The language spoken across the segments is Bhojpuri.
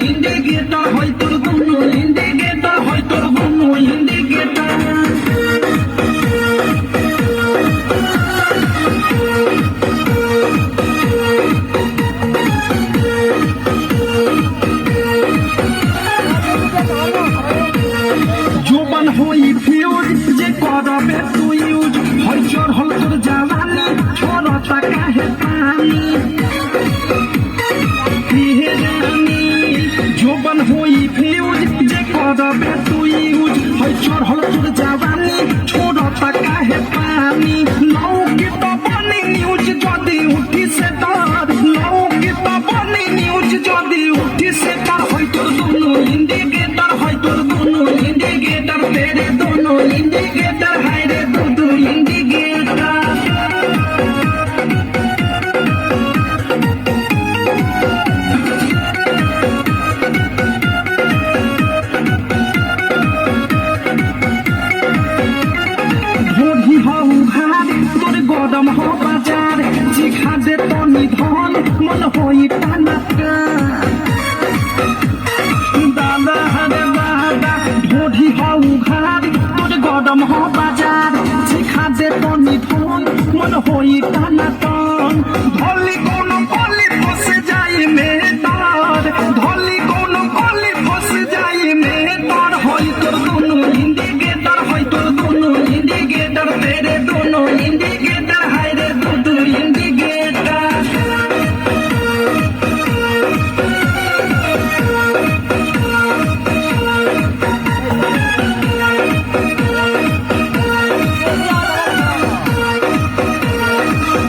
इंडिकेटर होय तोर दोनों इंडिकेटर होय तोर दोनों इंडिकेटर जोबन होई फ्यूज जे करबे तू यूज होय चढ़ल तोर जवानी छोड़ता काहे पानी जोबन होई फ्यूज जे करबे तू यूज होय चढ़ल तोर जवानी छोड़ता काहे पानी लौ के तो बनी न्यूज जदी उठी से डर लौ के तो बनी न्यूज जदी उठी से डर होय तोर दोनों इंडिकेटर होय तोर दोनों इंडिकेटर तेरे दोनों इंडिकेटर है रे दोनों इंडिकेटर तोर गरम हो बाजार जिखा दे तो निधन मन होई टानाका दादा हरे दादा ढोढ़ी हो घर तोर गरम हो बाजार जिखा दे तो निधन मन होई टानाकन धोली कोनो कोली फस जाई में तार धोली कोनो कोली फस जाई में तार होई तोर दोनों इंडिकेटर होई तोर दोनों इंडिकेटर तेरे दोनों इंडिकेटर है रे दोनों इंडिकेटर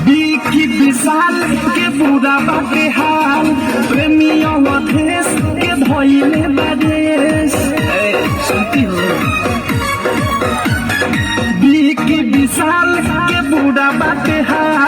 बिकी विशाल के बुरा बाके हाल प्रेमियों अधेश के धोइले बादेश सुनती हो बिकी विशाल के बुरा बाके हाल